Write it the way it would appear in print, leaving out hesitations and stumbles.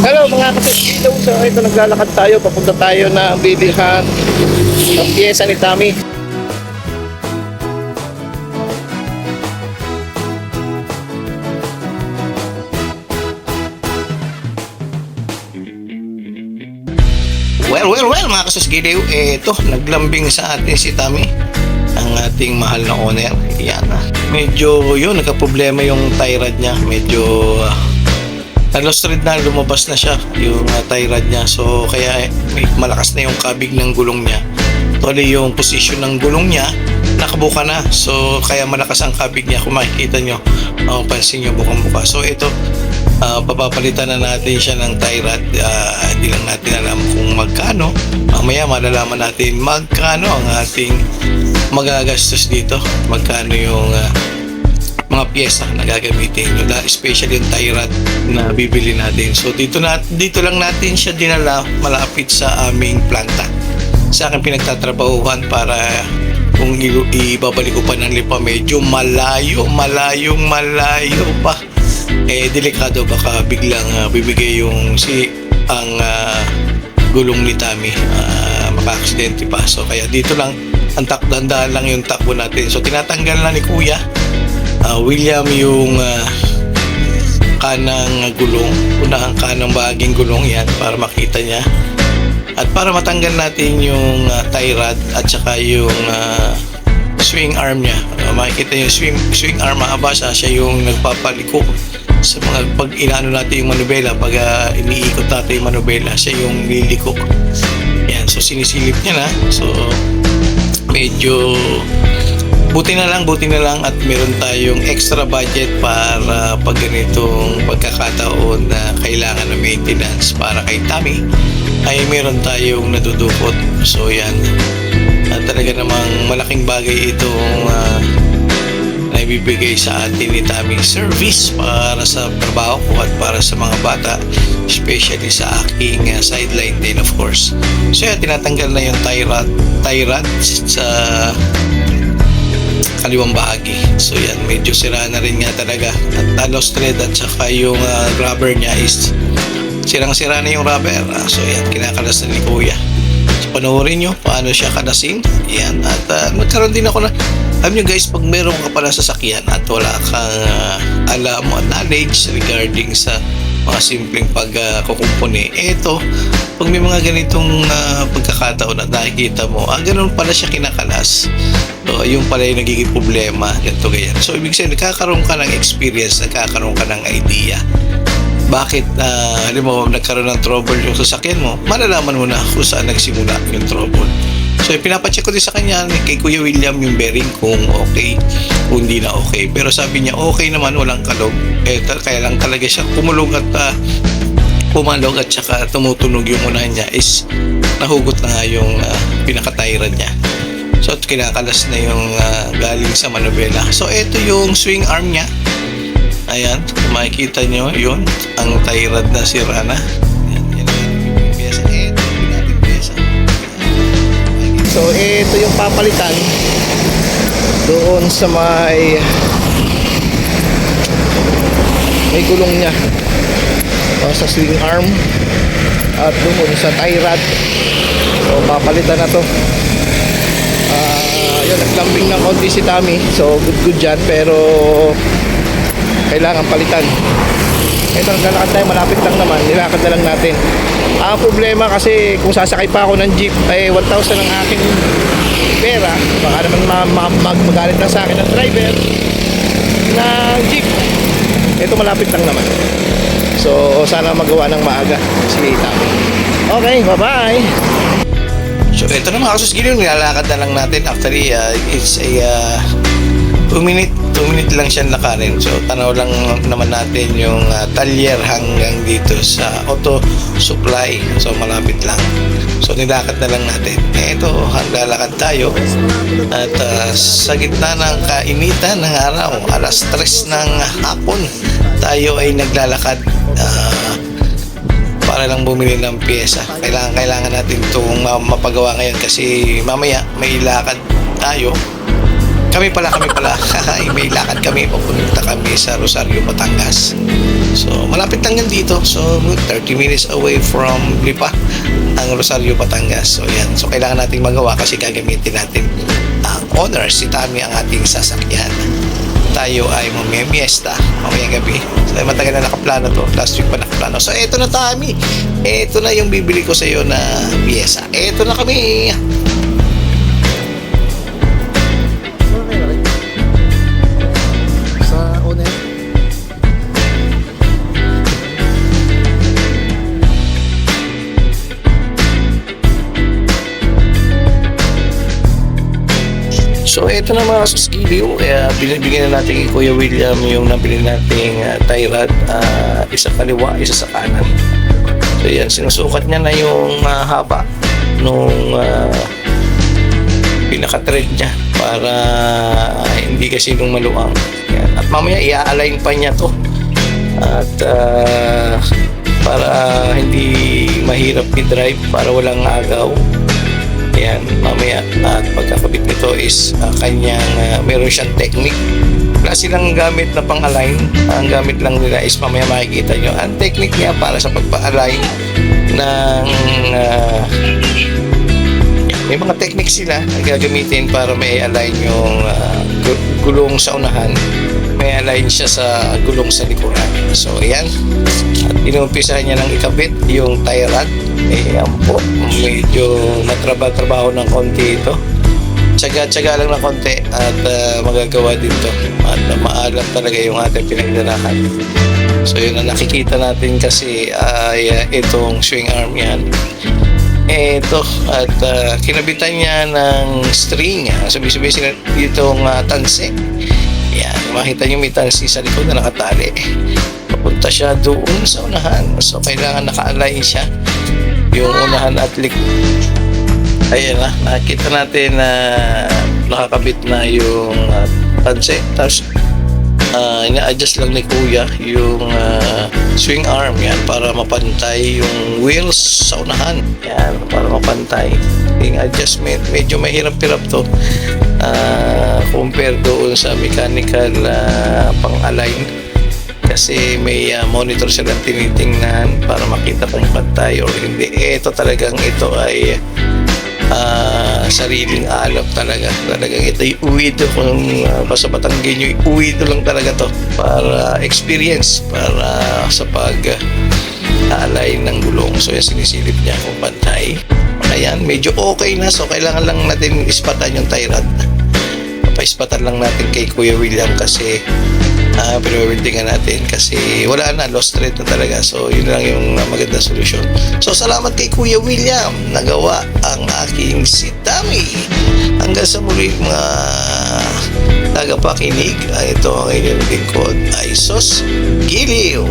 Hello mga kasisilaw, so ito naglalakad tayo, papunta tayo na bibilhan ng piyesa ni Tommy. Well mga kasusgiliw, ito naglambing sa atin si Tommy, ang ating mahal na owner. Yan, medyo yun, nagka-problema yung tie rod niya, medyo na-lost thread na, lumabas na siya yung tie rod niya. So kaya may malakas na yung kabig ng gulong niya. Actually yung position ng gulong niya nakabuka na, so kaya malakas ang kabig niya. Kung makikita nyo, pansin nyo bukang-buka. So ito, papapalitan na natin siya ng tie rod. Hindi lang natin alam kung magkano. Mamaya malalaman natin magkano ang ating magagastos dito, magkano yung mga pyesa na gagamitin, especially yung tie rod na bibili natin. So dito lang natin siya dinala malapit sa aming planta, sa aking pinagtatrabahuhan, para kung ibabalik ko pa ng lipa, medyo malayo pa, delikado, baka biglang bibigay yung ang gulong ni Tommy, maka-aksidente pa. So kaya dito lang ang takdandaan lang yung takbo natin. So tinatanggal na ni Kuya William yung kanang gulong, unahang kanang bahaging gulong, yan, para makita niya. At para matanggal natin yung tie rod at saka yung swing arm niya. Makikita yung swing arm, mahaba siya yung nagpapaliko sa mga pag inaano natin yung manubela, pag iniikot natin yung manubela, siya yung liliko. Yan, so sinisilip niya na. So medyo buti na lang at meron tayong extra budget para pag ganitong pagkakataon na kailangan ng maintenance para kay Tommy, ay meron tayong nadudukot. So yan, talaga namang malaking bagay itong naibibigay sa atin ni Tommy, service para sa trabaho ko at para sa mga bata, especially sa aking sideline din, of course. So yan, tinatanggal na yung tie rod sa kaliwang bahagi. So yan, medyo sira na rin nga talaga, at lost thread, at saka yung rubber niya is sirang-sira na yung rubber. So yan, kinakalas na ni Kuya. So panoorin nyo paano siya kalasin. Yan, at nagkaroon din ako na, alam nyo guys, pag meron ka pala sasakyan at wala kang alam o knowledge regarding sa mga simpleng pagkukumpuni, eto, pag may mga ganitong pagkakataon na nakikita mo, ganun pala siya kinakalas. So, yung pala yung nagiging problema, ganito ganyan. So, ibig sabihin, nagkakaroon ka ng experience, nagkakaroon ka ng idea. Bakit, halimbawa, nagkaroon ng trouble yung sasakyan mo, malalaman mo na kung saan nagsimula yung trouble. So, pinapacheck ko din sa kanya, kay Kuya William, yung bearing kung okay, kung hindi na okay. Pero sabi niya, okay naman, walang kalog. Kaya lang talaga siya pumalog at saka tumutunog yung unahan niya, is nahugot na nga yung pinaka-tie rod niya. So, kinakalas na yung galing sa manubela. So, ito yung swing arm niya. Ayan, kung makikita nyo, yun, ang tie rod na sira na. So, ito yung papalitan doon sa may gulong niya, sa swing arm at doon sa tie rod. So, papalitan na to. Yun, naglambing ng konti si Tommy. So, good dyan, pero kailangan palitan. Ito, naglalakad tayo, malapit lang naman, nilakad na lang natin. Ang problema kasi kung sasakay pa ako ng jeep, 1,000 ang aking pera. Baka naman magalit na sa akin ng driver ng jeep. Ito, malapit lang naman. So sana magawa ng maaga si Tommy. Okay, bye-bye. So ito na mga kasusgiliw, nilalakad na lang natin. Actually, it's a 2 minute lang siya lakarin. So tanaw lang naman natin yung talyer hanggang dito sa auto supply. So malapit lang. So nilakad na lang natin. Ito, hanglalakad tayo. At sa gitna ng kainitan ng araw, alas 3 ng hapon, tayo ay naglalakad para lang bumili ng pyesa. Kailangan natin itong mapagawa ngayon kasi mamaya may lakad tayo. Kami pala may lakad kami, papunta kami sa Rosario, Batangas. So, malapit lang yan dito. So, 30 minutes away from Lipa, ang Rosario, Batangas. So, yan. So, kailangan nating magawa kasi gagamitin natin ang owner, si Tami, ang ating sasakyan. Tayo ay mamimiesta mamayang gabi. So, matagal na nakaplano to. Last week pa nakaplano. So, eto na, Tami. Eto na yung bibili ko sa iyo na piyesa. Eto na kami. Sa owner. So, ito na mga suskiliw. Binibigyan na natin kay Kuya William yung nabili nating tie rod. Isa kaliwa, isa sa kanan. So, yan. Sinusukat niya na yung haba nung pinaka-thread niya para hindi kasi nung maluang. Yan. At mamaya, i-align pa niya to. At para hindi mahirap i-drive, para walang agaw. Ayan, mamaya at pagkakabit nito is kanyang meron siyang technique. Wala silang gamit na pang-align. Ang gamit lang nila is mamaya makikita nyo. Ang technique niya para sa pagpa-align ng may mga technique sila na gagamitin para may align yung gulong sa unahan. May align siya sa gulong sa likuran. So, ayan. At inumpisahan niya ng ikabit yung tie rod. Ayan po. Medyo matrabaho ng konti ito. Tsaga-tsaga lang ng konti at magagawa din to. At maalam talaga yung ating pinagdarahan. So, yun ang nakikita natin kasi ay itong swing arm yan. Ito. At kinabitan niya ng string. Sabi-sabi sila itong tanse. Yan, makita nyo may tansi sa likod na nakatali. Papunta siya doon sa unahan. So, kailangan naka-align siya. Yung unahan at likod. Ayan na, nakita natin na nakakabit na yung tansi. Tapos, ina-adjust lang ni Kuya yung swing arm yan para mapantay yung wheels sa unahan. Yan, para mapantay. Yung adjustment, medyo mahirap-hirap to. Compare doon sa mechanical pang-align kasi may monitor silang tinitingnan para makita kung pantay or hindi. Ito ay sariling alap talaga. Talagang ito yung uwido. Kung basta Batanggenyo, uwido lang talaga to para experience, para sa pag-align ng gulong. So, yung sinisilip niya kung pantay. Ayan, medyo okay na. So, kailangan lang natin ispatan yung tie rod. Paispatan lang natin kay Kuya William kasi pinawawildingan natin kasi wala na, lost thread na talaga. So, yun lang yung magandang solusyon. So, salamat kay Kuya William. Nagawa ang aking si Tami. Hanggang sa muli mga tagapakinig. Ito ang inyong lingkod, Aisos Giliw.